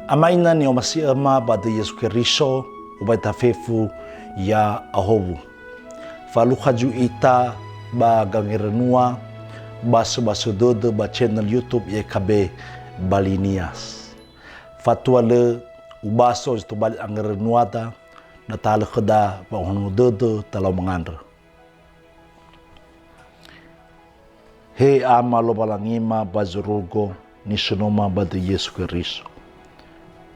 Amaina ni o masi ama bada Yesu Keriso ubai tafefu ya ahobu. Faluhaju ita ba gangerenua basu dodo ba channel YouTube YKB Balinias. Fatua le ubaso itu balik angerenuada na tala keda ba honu dodo talau mangandra. He ama lo balangima bazurugo ni sunoma bada Yesu Keriso.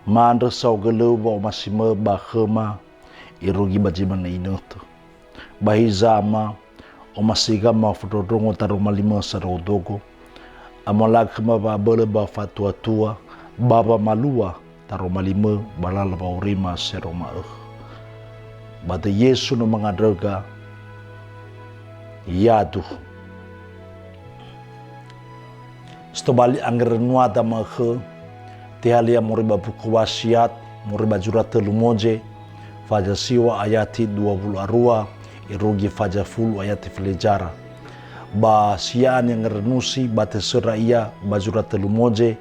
Mandra sau geleu ba masima ba khema irugi bajiman na inoto. Bahizama o masiga ma fotodongo taruma lima sarodogo. Amalag khema ba bele ba fatua tua baba malua taruma lima balala ba urima seroma Bada Yesu no mangadraga yadu. Stobali angrenuada ma khe Tihalia muriba buku wasiat, muriba jurat telumoje, faja siwa ayati 20 arua, irugi faja fulu ayati filejara. Ba siaan yang renusi, bate seraya, bajurat telumoje,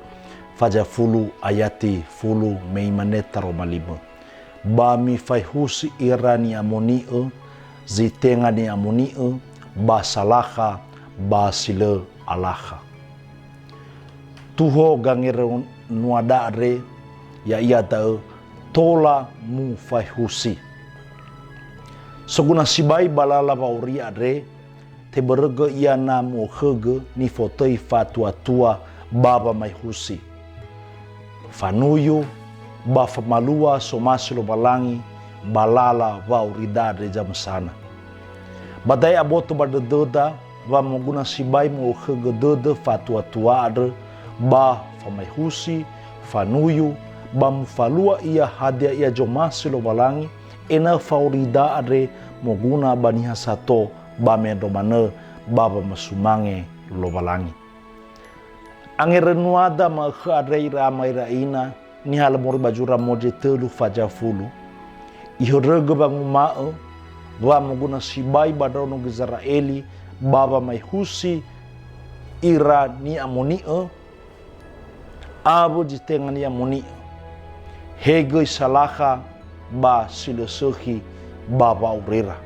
faja fulu ayati fulu meimaneta romalima. Ba mi faihusi irani amonie, zitenga ni amonie, ba salaha, ba sile alaha. Tuho gangere nuada re ya ia tau tola mu faihusi. Soguna sibai balala bauria re te berge ia na mu khege ni fotoi fatua tua baba mai husi. Fanuyu ba famalua somasilo balangi balala baurida re jam sana. Badai aboto badededa va muguna sibai mu khege dede fatua tua adre ba famai husi, fanuyu, ba mufalua ia hadia ia jomasi lo balangi, ena faurida adre moguna baniha sato ba mendomane baba masumange lo balangi. Angerenuada ma khe adre ramai raina, ni halamori bajura moje telu fajafulu. Ihorege bangu mae, ba moguna sibai badono Gizraeli, baba mai husi, ira ni amonie, abo jitengan ya muni hegoi salaha ba silosohi baba urera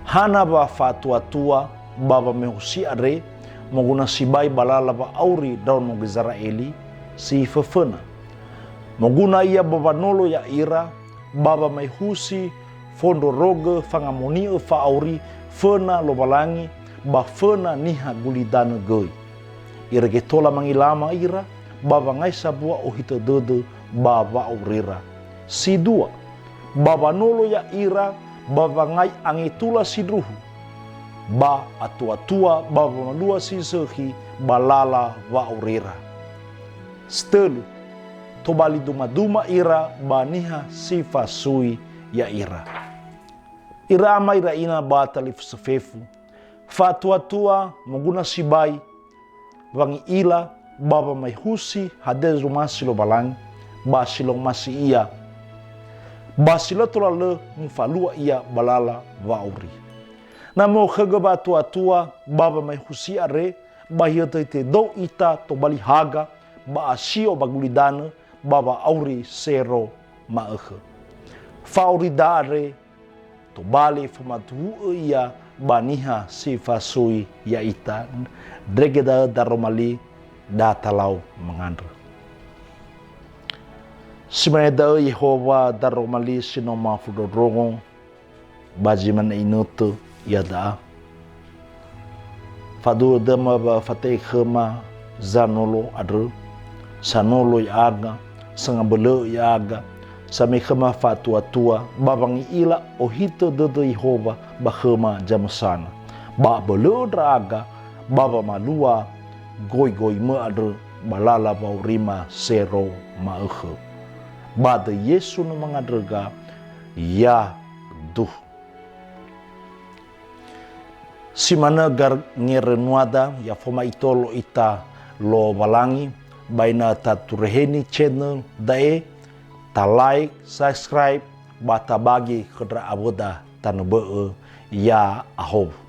hana ba fatua tua baba mehusi are moguna sibai balala ba auri daun mo Gizraeli si fefena moguna ia baba nolo ya ira baba mehusi fondo roge fangamoni fa auri fena lo balangi ba fena niha gulidana goi ira ke tola mangilama ira baba ngai sabua ohita dodo baba aurira si dua baba nolo ya ira baba ngai angitula sidruhu ba atua baba malua si sehi balala wa aurira stelu tobali duma ira baniha sifa sui ya ira ama ira ina batalif sefefu fatua tua muguna sibai wangi ila baba mai husi hades rumasi lo balang basilong masi ia basilo tolale mufalua ia balala vauri na mo khege ba tua baba mai husi are bahia te do ita to bali haga ba asio bagulidana baba auri sero maekhe fauri dare to bali famatu ia baniha sifasui ya ita dregeda daromali datalau mengandra. Simeda Yehova daromali sinoma fudodrongo bajiman inutu yada. Fadu dema ba fatei khema zanolo adru sanolo yaga sangabelo yaga sami khema fatua tua babangi ila ohito dodo Yehova ba khema jamasana ba belo draga baba malua goi me adre balala baurima sero maekhe bada Yesu no mangadrega ya duh simana gar ngerenuada ya foma itolo ita lo balangi baina tatureheni channel dae ta like subscribe bata bagi kedra aboda tanebe ya ahob